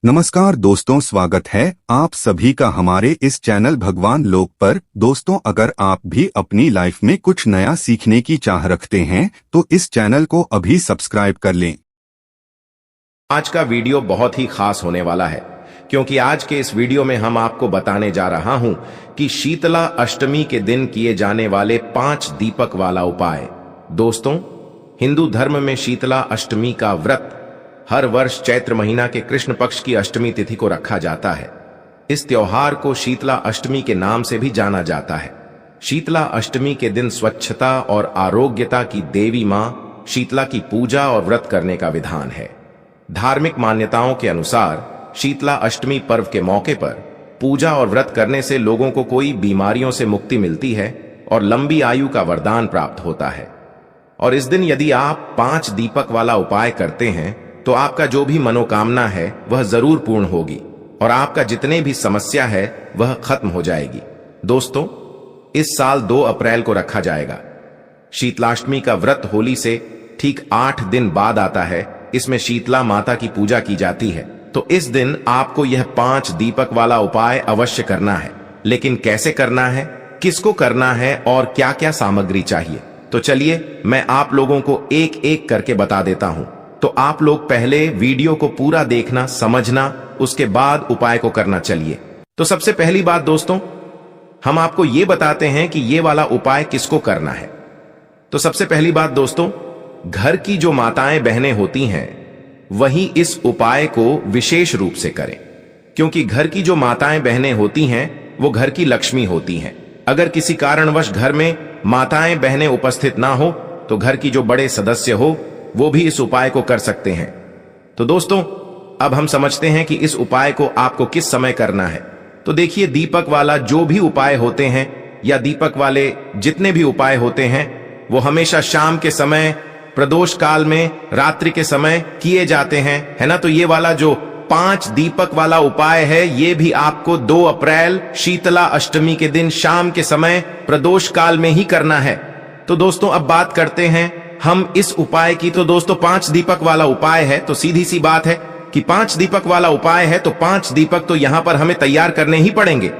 नमस्कार दोस्तों, स्वागत है आप सभी का हमारे इस चैनल भगवान लोक पर। दोस्तों, अगर आप भी अपनी लाइफ में कुछ नया सीखने की चाह रखते हैं तो इस चैनल को अभी सब्सक्राइब कर लें। आज का वीडियो बहुत ही खास होने वाला है क्योंकि आज के इस वीडियो में हम आपको बताने जा रहा हूं कि शीतला अष्टमी के दिन किए जाने वाले 5 दीपक वाला उपाय। दोस्तों, हिंदू धर्म में शीतला अष्टमी का व्रत हर वर्ष चैत्र महीना के कृष्ण पक्ष की अष्टमी तिथि को रखा जाता है। इस त्योहार को शीतला अष्टमी के नाम से भी जाना जाता है। शीतला अष्टमी के दिन स्वच्छता और आरोग्यता की देवी मां शीतला की पूजा और व्रत करने का विधान है। धार्मिक मान्यताओं के अनुसार शीतला अष्टमी पर्व के मौके पर पूजा और व्रत करने से लोगों को कोई बीमारियों से मुक्ति मिलती है और लंबी आयु का वरदान प्राप्त होता है। और इस दिन यदि आप 5 दीपक वाला उपाय करते हैं तो आपका जो भी मनोकामना है वह जरूर पूर्ण होगी और आपका जितने भी समस्या है वह खत्म हो जाएगी। दोस्तों, इस साल 2 अप्रैल को रखा जाएगा। शीतलाष्टमी का व्रत होली से ठीक 8 दिन बाद आता है। इसमें शीतला माता की पूजा की जाती है। तो इस दिन आपको यह 5 दीपक वाला उपाय अवश्य करना है। लेकिन कैसे करना है, किसको करना है और क्या क्या सामग्री चाहिए, तो चलिए मैं आप लोगों को एक एक करके बता देता हूं। तो आप लोग पहले वीडियो को पूरा देखना, समझना, उसके बाद उपाय को करना। चलिए, तो सबसे पहली बात दोस्तों, हम आपको यह बताते हैं कि यह वाला उपाय किसको करना है। तो सबसे पहली बात दोस्तों, घर की जो माताएं बहनें होती हैं वही इस उपाय को विशेष रूप से करें, क्योंकि घर की जो माताएं बहनें होती हैं वो घर की लक्ष्मी होती हैं। अगर किसी कारणवश घर में माताएं बहनें उपस्थित ना हो तो घर की जो बड़े सदस्य हो वो भी इस उपाय को कर सकते हैं। तो दोस्तों, अब हम समझते हैं कि इस उपाय को आपको किस समय करना है। तो देखिए, दीपक वाला जो भी उपाय होते हैं या दीपक वाले जितने भी उपाय होते हैं वो हमेशा शाम के समय, प्रदोष काल में, रात्रि के समय किए जाते हैं, है ना। तो ये वाला जो 5 दीपक वाला उपाय है ये भी आपको 2 अप्रैल शीतला अष्टमी के दिन शाम के समय प्रदोष काल में ही करना है। तो दोस्तों, अब बात करते हैं हम इस उपाय की। तो दोस्तों, 5 दीपक वाला उपाय है तो सीधी सी बात है कि 5 दीपक वाला उपाय है तो 5 दीपक तो यहां पर हमें तैयार करने ही पड़ेंगे।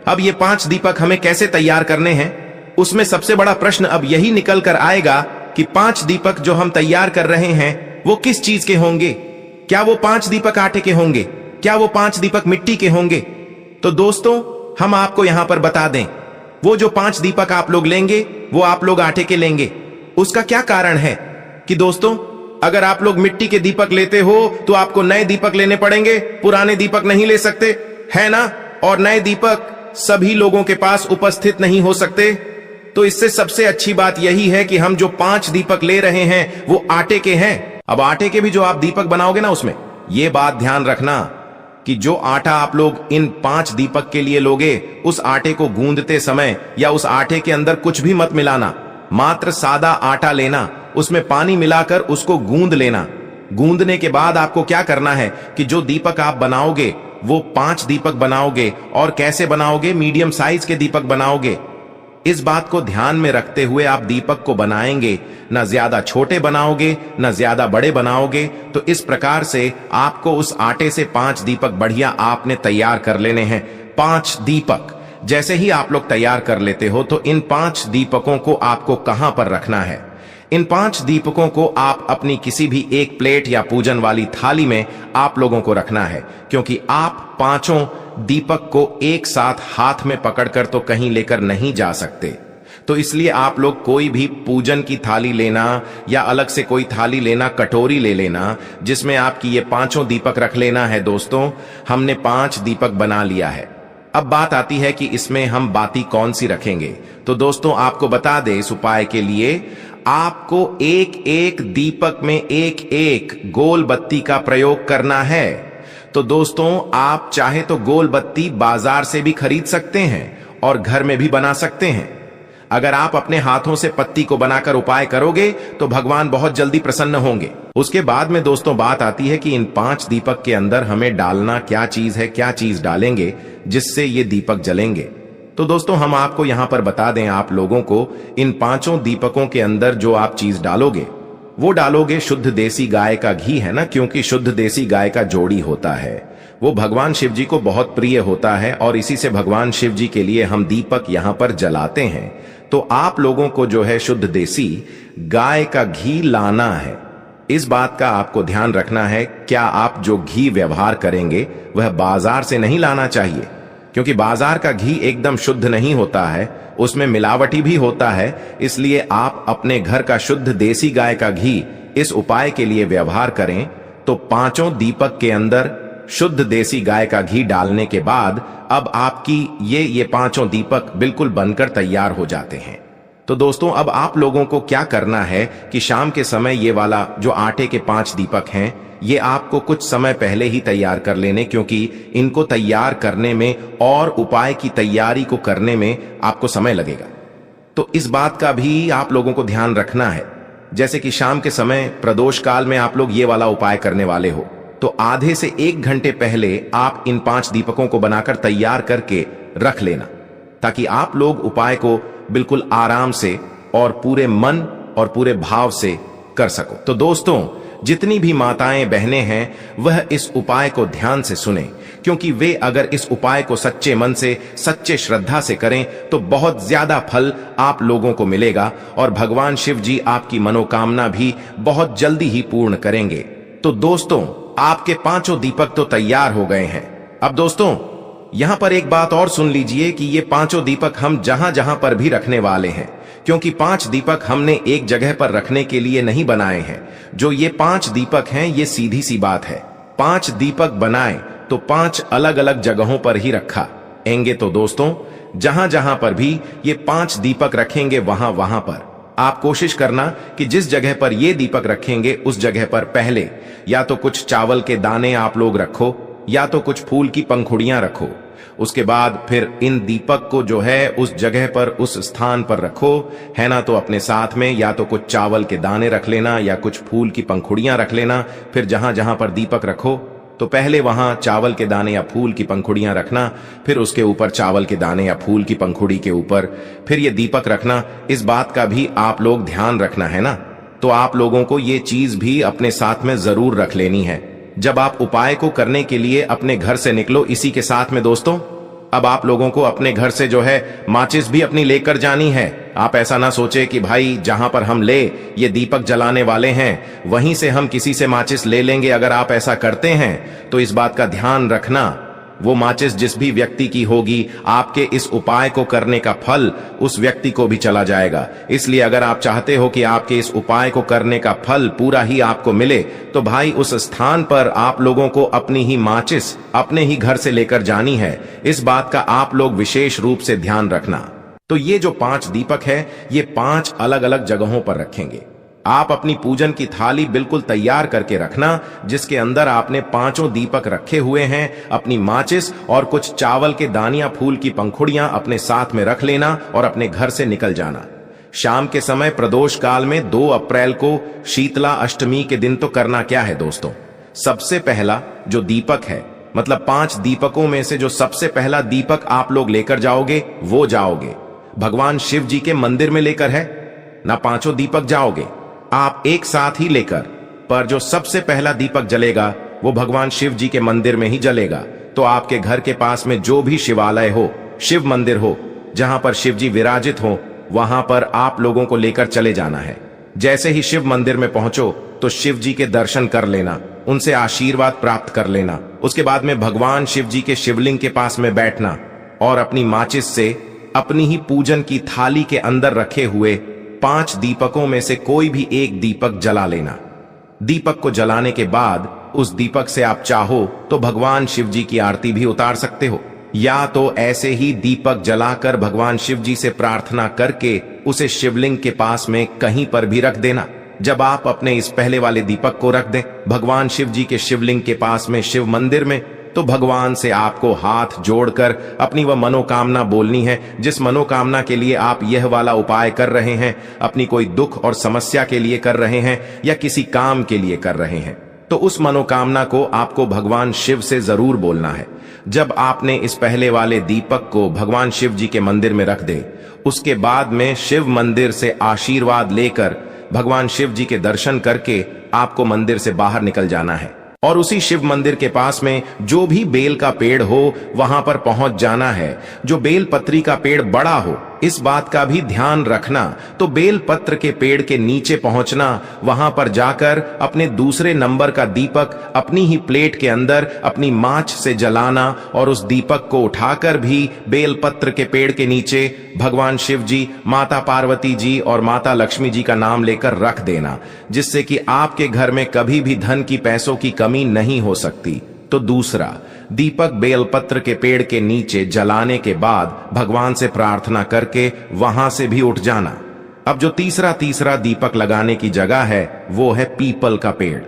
अब ये 5 दीपक हमें कैसे तैयार करने हैं, उसमें सबसे बड़ा प्रश्न अब यही निकल कर आएगा कि 5 दीपक जो हम तैयार कर रहे हैं वो किस चीज के होंगे। क्या वो 5 दीपक आटे के होंगे? क्या वो 5 दीपक मिट्टी के होंगे? तो दोस्तों, हम आपको यहां पर बता दें, वो जो 5 दीपक आप लोग लेंगे वो आप लोग आटे के लेंगे। उसका क्या कारण है कि दोस्तों, अगर आप लोग मिट्टी के दीपक लेते हो तो आपको नए दीपक लेने पड़ेंगे, पुराने दीपक नहीं ले सकते, है ना। और नए दीपक सभी लोगों के पास उपस्थित नहीं हो सकते। तो इससे सबसे अच्छी बात यही है कि हम जो 5 दीपक ले रहे हैं वो आटे के हैं। अब आटे के भी जो आप दीपक बनाओगे ना, उसमें यह बात ध्यान रखना कि जो आटा आप लोग इन 5 दीपक के लिए लोगे उस आटे को गूंदते समय या उस आटे के अंदर कुछ भी मत मिलाना। मात्र सादा आटा लेना, उसमें पानी मिलाकर उसको गूंद लेना। गूंदने के बाद आपको क्या करना है कि जो दीपक आप बनाओगे वो 5 दीपक बनाओगे। और कैसे बनाओगे? मीडियम साइज के दीपक बनाओगे। इस बात को ध्यान में रखते हुए आप दीपक को बनाएंगे, ना ज्यादा छोटे बनाओगे ना ज्यादा बड़े बनाओगे। तो इस प्रकार से आपको उस आटे से 5 दीपक बढ़िया आपने तैयार कर लेने हैं। 5 दीपक जैसे ही आप लोग तैयार कर लेते हो तो इन 5 दीपकों को आपको कहां पर रखना है? इन 5 दीपकों को आप अपनी किसी भी एक प्लेट या पूजन वाली थाली में आप लोगों को रखना है, क्योंकि आप 5 दीपक को एक साथ हाथ में पकड़कर तो कहीं लेकर नहीं जा सकते। तो इसलिए आप लोग कोई भी पूजन की थाली लेना या अलग से कोई थाली लेना, कटोरी ले लेना, जिसमें आपकी ये 5 दीपक रख लेना है। दोस्तों, हमने 5 दीपक बना लिया है। अब बात आती है कि इसमें हम बाती कौन सी रखेंगे। तो दोस्तों, आपको बता दें, इस उपाय के लिए आपको एक एक दीपक में एक एक गोल बत्ती का प्रयोग करना है। तो दोस्तों, आप चाहे तो गोल बत्ती बाजार से भी खरीद सकते हैं और घर में भी बना सकते हैं। अगर आप अपने हाथों से पत्ती को बनाकर उपाय करोगे तो भगवान बहुत जल्दी प्रसन्न होंगे। उसके बाद में दोस्तों बात आती है कि इन 5 दीपक के अंदर हमें डालना क्या चीज है, क्या चीज डालेंगे जिससे ये दीपक जलेंगे। तो दोस्तों, हम आपको यहां पर बता दें आप लोगों को, इन 5 दीपकों के अंदर जो आप चीज डालोगे वो डालोगे शुद्ध देसी गाय का घी, है ना, क्योंकि शुद्ध देसी गाय का जोड़ी होता है, वो भगवान शिव जी को बहुत प्रिय होता है और इसी से भगवान शिव जी के लिए हम दीपक यहां पर जलाते हैं। तो आप लोगों को जो है शुद्ध देसी गाय का घी लाना है। इस बात का आपको ध्यान रखना है, क्या आप जो घी व्यवहार करेंगे वह बाजार से नहीं लाना चाहिए, क्योंकि बाजार का घी एकदम शुद्ध नहीं होता है, उसमें मिलावटी भी होता है। इसलिए आप अपने घर का शुद्ध देसी गाय का घी इस उपाय के लिए व्यवहार करें। तो पांचों दीपक के अंदर शुद्ध देसी गाय का घी डालने के बाद अब आपकी ये पांचों दीपक बिल्कुल बनकर तैयार हो जाते हैं। तो दोस्तों, अब आप लोगों को क्या करना है कि शाम के समय ये वाला जो आटे के 5 दीपक हैं, ये आपको कुछ समय पहले ही तैयार कर लेने, क्योंकि इनको तैयार करने में और उपाय की तैयारी को करने में आपको समय लगेगा। तो इस बात का भी आप लोगों को ध्यान रखना है। जैसे कि शाम के समय प्रदोष काल में आप लोग ये वाला उपाय करने वाले हो, तो आधे से 1 घंटे पहले आप इन 5 दीपकों को बनाकर तैयार करके रख लेना, ताकि आप लोग उपाय को बिल्कुल आराम से और पूरे मन और पूरे भाव से कर सको। तो दोस्तों, जितनी भी माताएं बहनें हैं वह इस उपाय को ध्यान से सुने, क्योंकि वे अगर इस उपाय को सच्चे मन से, सच्चे श्रद्धा से करें तो बहुत ज्यादा फल आप लोगों को मिलेगा और भगवान शिव जी आपकी मनोकामना भी बहुत जल्दी ही पूर्ण करेंगे। तो दोस्तों, आपके 5 दीपक तो तैयार हो गए हैं। अब दोस्तों, यहां पर एक बात और सुन लीजिए कि ये 5 दीपक हम जहां जहां पर भी रखने वाले हैं, क्योंकि 5 दीपक हमने एक जगह पर रखने के लिए नहीं बनाए हैं। जो ये 5 दीपक हैं, ये सीधी सी बात है, 5 दीपक बनाए तो 5 अलग अलग जगहों पर ही रखा एंगे। तो दोस्तों, जहां जहां पर भी ये 5 दीपक रखेंगे वहां वहां पर आप कोशिश करना कि जिस जगह पर ये दीपक रखेंगे उस जगह पर पहले या तो कुछ चावल के दाने आप लोग रखो, या तो कुछ फूल की पंखुड़ियां रखो। उसके बाद फिर इन दीपक को जो है उस जगह पर, उस स्थान पर रखो, है ना। तो अपने साथ में या तो कुछ चावल के दाने रख लेना या कुछ फूल की पंखुड़ियां रख लेना। फिर जहां जहां पर दीपक रखो तो पहले वहां चावल के दाने या फूल की पंखुड़ियां रखना, फिर उसके ऊपर चावल के दाने या फूल की पंखुड़ी के ऊपर फिर ये दीपक रखना। इस बात का भी आप लोग ध्यान रखना है ना। तो आप लोगों को ये चीज भी अपने साथ में जरूर रख लेनी है जब आप उपाय को करने के लिए अपने घर से निकलो। इसी के साथ में दोस्तों, अब आप लोगों को अपने घर से जो है माचिस भी अपनी लेकर जानी है। आप ऐसा ना सोचे कि भाई जहां पर हम ये दीपक जलाने वाले हैं वहीं से हम किसी से माचिस ले लेंगे। अगर आप ऐसा करते हैं तो इस बात का ध्यान रखना, वो माचिस जिस भी व्यक्ति की होगी, आपके इस उपाय को करने का फल उस व्यक्ति को भी चला जाएगा। इसलिए अगर आप चाहते हो कि आपके इस उपाय को करने का फल पूरा ही आपको मिले, तो भाई उस स्थान पर आप लोगों को अपनी ही माचिस अपने ही घर से लेकर जानी है। इस बात का आप लोग विशेष रूप से ध्यान रखना। तो ये जो 5 दीपक है, ये 5 अलग अलग जगहों पर रखेंगे। आप अपनी पूजन की थाली बिल्कुल तैयार करके रखना, जिसके अंदर आपने 5 दीपक रखे हुए हैं, अपनी माचिस और कुछ चावल के दानिया, फूल की पंखुड़ियां अपने साथ में रख लेना और अपने घर से निकल जाना। शाम के समय प्रदोष काल में 2 अप्रैल को शीतला अष्टमी के दिन तो करना क्या है दोस्तों, सबसे पहला जो दीपक है, मतलब 5 दीपकों में से जो सबसे पहला दीपक आप लोग लेकर जाओगे वो जाओगे भगवान शिव जी के मंदिर में लेकर, है ना। 5 दीपक जाओगे आप एक साथ ही लेकर, पर जो सबसे पहला दीपक जलेगा वो भगवान शिव जी के मंदिर में ही जलेगा। तो आपके घर के पास में जो भी शिवालय हो, शिव मंदिर हो, जहां पर शिव जी विराजित हो, वहां पर आप लोगों को लेकर चले जाना है। जैसे ही शिव मंदिर में पहुंचो तो शिव जी के दर्शन कर लेना, उनसे आशीर्वाद प्राप्त कर लेना। उसके बाद में भगवान शिव जी के शिवलिंग के पास में बैठना और अपनी माचिस से अपनी ही पूजन की थाली के अंदर रखे हुए 5 दीपकों में से कोई भी एक दीपक जला लेना। दीपक को जलाने के बाद उस दीपक से आप चाहो तो भगवान शिव जी की आरती भी उतार सकते हो, या तो ऐसे ही दीपक जलाकर भगवान शिव जी से प्रार्थना करके उसे शिवलिंग के पास में कहीं पर भी रख देना। जब आप अपने इस पहले वाले दीपक को रख दें भगवान शिव जी के शिवलिंग के पास में शिव मंदिर में, तो भगवान से आपको हाथ जोड़कर अपनी वह मनोकामना बोलनी है, जिस मनोकामना के लिए आप यह वाला उपाय कर रहे हैं, अपनी कोई दुख और समस्या के लिए कर रहे हैं या किसी काम के लिए कर रहे हैं। तो उस मनोकामना को आपको भगवान शिव से जरूर बोलना है। जब आपने इस पहले वाले दीपक को भगवान शिव जी के मंदिर में रख दे, उसके बाद में शिव मंदिर से आशीर्वाद लेकर भगवान शिव जी के दर्शन करके आपको मंदिर से बाहर निकल जाना है और उसी शिव मंदिर के पास में जो भी बेल का पेड़ हो वहां पर पहुंच जाना है। जो बेल पत्री का पेड़ बड़ा हो, इस बात का भी ध्यान रखना। तो बेल पत्र के पेड़ के नीचे पहुंचना, वहां पर जाकर अपने दूसरे नंबर का दीपक अपनी ही प्लेट के अंदर अपनी माच से जलाना और उस दीपक को उठाकर भी बेल पत्र के पेड़ के नीचे भगवान शिव जी, माता पार्वती जी और माता लक्ष्मी जी का नाम लेकर रख देना, जिससे कि आपके घर में कभी भी धन की, पैसों की कमी नहीं हो सकती। तो दूसरा, दीपक बेलपत्र के पेड़ के नीचे जलाने के बाद भगवान से प्रार्थना करके वहां से भी उठ जाना। अब जो तीसरा दीपक लगाने की जगह है वो है पीपल का पेड़।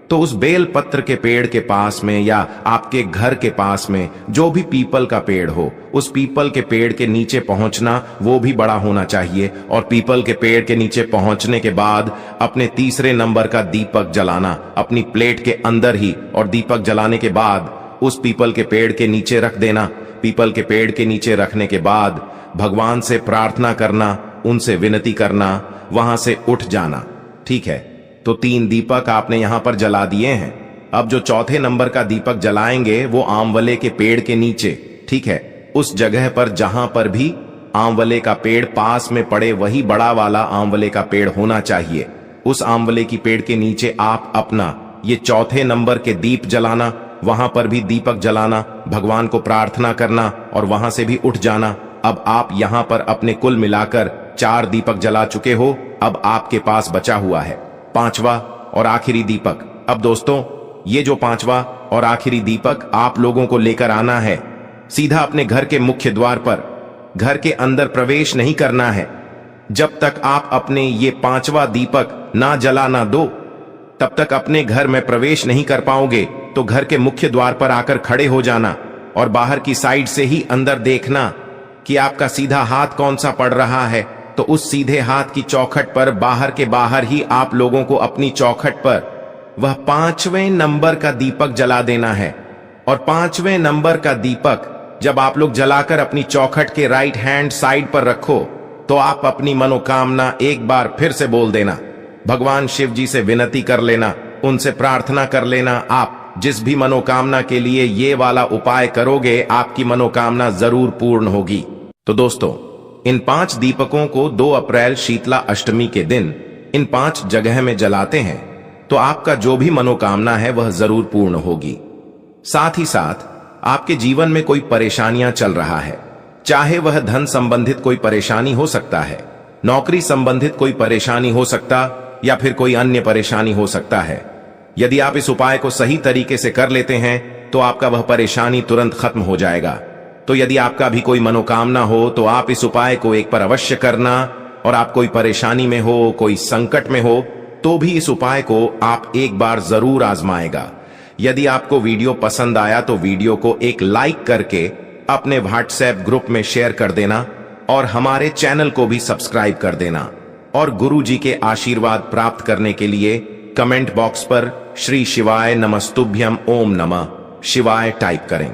तो उस बेल पत्र के पेड़ के पास में या आपके घर के पास में जो भी पीपल का पेड़ हो, उस पीपल के पेड़ के नीचे पहुंचना, वो भी बड़ा होना चाहिए। और पीपल के पेड़ के नीचे पहुंचने के बाद अपने तीसरे नंबर का दीपक जलाना अपनी प्लेट के अंदर ही, और दीपक जलाने के बाद उस पीपल के पेड़ के नीचे रख देना। पीपल के पेड़ के नीचे रखने के बाद भगवान से प्रार्थना करना, उनसे विनती करना, वहां से उठ जाना। ठीक है, तो 3 दीपक आपने यहां पर जला दिए हैं। अब जो चौथे नंबर का दीपक जलाएंगे वो आंवले के पेड़ के नीचे, ठीक है, उस जगह पर जहां पर भी आंवले का पेड़ पास में पड़े वही बड़ा वाला आंवले का पेड़ होना चाहिए। उस आंवले की पेड़ के नीचे आप अपना ये चौथे नंबर के दीप जलाना, वहां पर भी दीपक जलाना, भगवान को प्रार्थना करना और वहां से भी उठ जाना। अब आप यहां पर अपने कुल मिलाकर 4 दीपक जला चुके हो। अब आपके पास बचा हुआ है 5वां और आखिरी दीपक। अब दोस्तों, ये जो 5वां और आखिरी दीपक आप लोगों को लेकर आना है सीधा अपने घर के मुख्य द्वार पर। घर के अंदर प्रवेश नहीं करना है। जब तक आप अपने ये 5वां दीपक ना जला ना दो, तब तक अपने घर में प्रवेश नहीं कर पाओगे। तो घर के मुख्य द्वार पर आकर खड़े हो जाना और बाहर की साइड से ही अंदर देखना कि आपका सीधा हाथ कौन सा पड़ रहा है। तो उस सीधे हाथ की चौखट पर बाहर के बाहर ही आप लोगों को अपनी चौखट पर वह 5वें नंबर का दीपक जला देना है। और 5वें नंबर का दीपक जब आप लोग जलाकर अपनी चौखट के राइट हैंड साइड पर रखो, तो आप अपनी मनोकामना एक बार फिर से बोल देना। भगवान शिव जी से विनती कर लेना, उनसे प्रार्थना कर लेना। आप जिस भी मनोकामना के लिए ये वाला उपाय करोगे, आपकी मनोकामना जरूर पूर्ण होगी। तो दोस्तों, इन 5 दीपकों को 2 अप्रैल शीतला अष्टमी के दिन इन 5 जगह में जलाते हैं, तो आपका जो भी मनोकामना है वह जरूर पूर्ण होगी। साथ ही साथ आपके जीवन में कोई परेशानियां चल रहा है, चाहे वह धन संबंधित कोई परेशानी हो सकता है, नौकरी संबंधित कोई परेशानी हो सकता, या फिर कोई अन्य परेशानी हो सकता है। यदि आप इस उपाय को सही तरीके से कर लेते हैं तो आपका वह परेशानी तुरंत खत्म हो जाएगा। तो यदि आपका भी कोई मनोकामना हो तो आप इस उपाय को एक बार अवश्य करना। और आप कोई परेशानी में हो, कोई संकट में हो, तो भी इस उपाय को आप एक बार जरूर आजमाएगा। यदि आपको वीडियो पसंद आया तो वीडियो को एक लाइक करके अपने व्हाट्सएप ग्रुप में शेयर कर देना और हमारे चैनल को भी सब्सक्राइब कर देना। और गुरु जी के आशीर्वाद प्राप्त करने के लिए कमेंट बॉक्स पर श्री शिवाय नमस्तुभ्यम ओम नमः शिवाय टाइप करें।